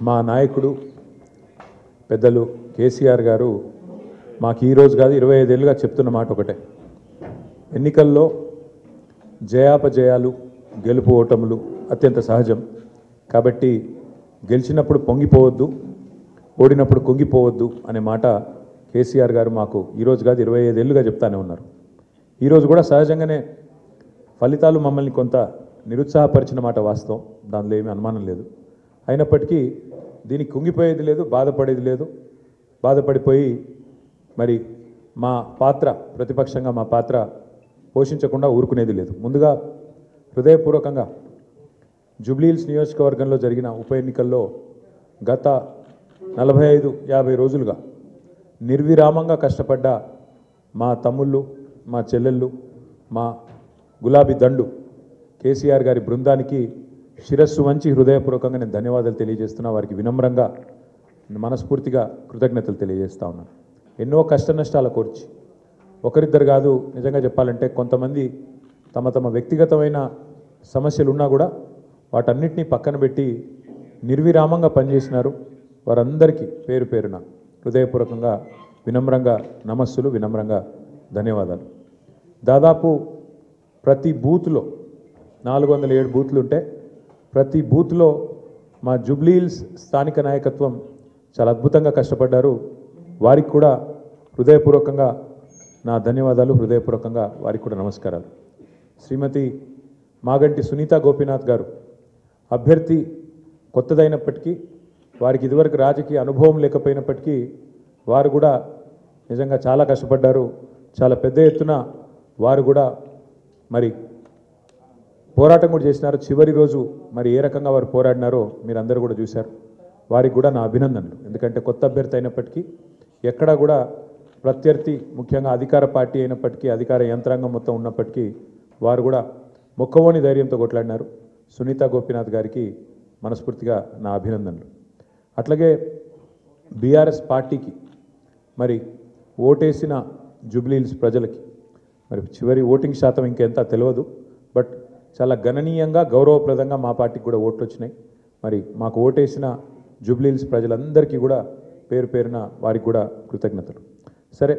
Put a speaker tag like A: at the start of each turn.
A: మా నాయకుడు పెద్దలు కేసీఆర్ గారు మాకు ఈ రోజు కాదు 25 ఏళ్ళుగా చెప్తున్న మాట ఒకటే, ఎన్నికల్లో జయాపజయాలు గెలుపు ఓటములు అత్యంత సహజం కాబట్టి గెలిచినప్పుడు పొంగిపోవద్దు, ఓడినప్పుడు కుంగిపోవద్దు అనే మాట కేసీఆర్ గారు మాకు ఈ రోజు కాదు 25 ఏళ్ళుగా చెప్తానే ఉన్నారు. ఈరోజు కూడా సహజంగానే ఫలితాలు మమ్మల్ని కొంత నిరుత్సాహపరిచిన మాట వాస్తవం, దానిలో ఏమీ అనుమానం లేదు. అయినప్పటికీ దీనికి కుంగిపోయేది లేదు, బాధపడేది లేదు. బాధపడిపోయి మరి మా పాత్ర ప్రతిపక్షంగా మా పాత్ర పోషించకుండా ఊరుకునేది లేదు. ముందుగా హృదయపూర్వకంగా జూబ్లీహిల్స్ నియోజకవర్గంలో జరిగిన ఉప ఎన్నికల్లో గత 45-50 రోజులుగా నిర్విరామంగా కష్టపడ్డ మా తమ్ముళ్ళు, మా చెల్లెళ్ళు, మా గులాబీ దండు కేసీఆర్ గారి బృందానికి శిరస్సు వంచి హృదయపూర్వకంగా నేను ధన్యవాదాలు తెలియజేస్తున్నా. వారికి వినమ్రంగా మనస్ఫూర్తిగా కృతజ్ఞతలు తెలియజేస్తా ఉన్నాను. ఎన్నో కష్ట నష్టాల కోర్చి ఒకరిద్దరు కాదు, నిజంగా చెప్పాలంటే కొంతమంది తమ తమ వ్యక్తిగతమైన సమస్యలు ఉన్నా కూడా వాటన్నిటినీ పక్కన పెట్టి నిర్విరామంగా పనిచేసినారు. వారందరికీ పేరు పేరున హృదయపూర్వకంగా వినమ్రంగా నమస్సులు, వినమ్రంగా ధన్యవాదాలు. దాదాపు ప్రతి బూత్లో 407 బూత్లు ఉంటే ప్రతి బూత్లో మా జూబ్లీహిల్స్ స్థానిక నాయకత్వం చాలా అద్భుతంగా కష్టపడ్డారు. వారికి కూడా హృదయపూర్వకంగా నా ధన్యవాదాలు, హృదయపూర్వకంగా వారికి కూడా నమస్కారాలు. శ్రీమతి మాగంటి సునీత గోపీనాథ్ గారు అభ్యర్థి కొత్తదైనప్పటికీ, వారికి ఇదివరకు రాజకీయ అనుభవం లేకపోయినప్పటికీ వారు కూడా నిజంగా చాలా కష్టపడ్డారు. చాలా పెద్ద ఎత్తున వారు కూడా మరి పోరాటం కూడా చేసినారు. చివరి రోజు మరి ఏ రకంగా వారు పోరాడినారో మీరు అందరూ కూడా చూశారు. వారికి కూడా నా అభినందనలు. ఎందుకంటే కొత్త అభ్యర్థి అయినప్పటికీ ఎక్కడా కూడా ప్రత్యర్థి, ముఖ్యంగా అధికార పార్టీ అయినప్పటికీ, అధికార యంత్రాంగం మొత్తం ఉన్నప్పటికీ వారు కూడా మొక్కవోని ధైర్యంతో కొట్లాడినారు. సునీత గోపీనాథ్ గారికి మనస్ఫూర్తిగా నా అభినందనలు. అట్లాగే బీఆర్ఎస్ పార్టీకి మరి ఓటేసిన జూబ్లీహిల్స్ ప్రజలకి మరి చివరి ఓటింగ్ శాతం ఇంకెంత తెలియదు, బట్ చాలా గణనీయంగా గౌరవప్రదంగా మా పార్టీకి కూడా ఓట్లు వచ్చినాయి. మరి మాకు ఓటేసిన జూబ్లీహిల్స్ ప్రజలందరికీ కూడా పేరు పేరున వారికి కూడా కృతజ్ఞతలు. సరే,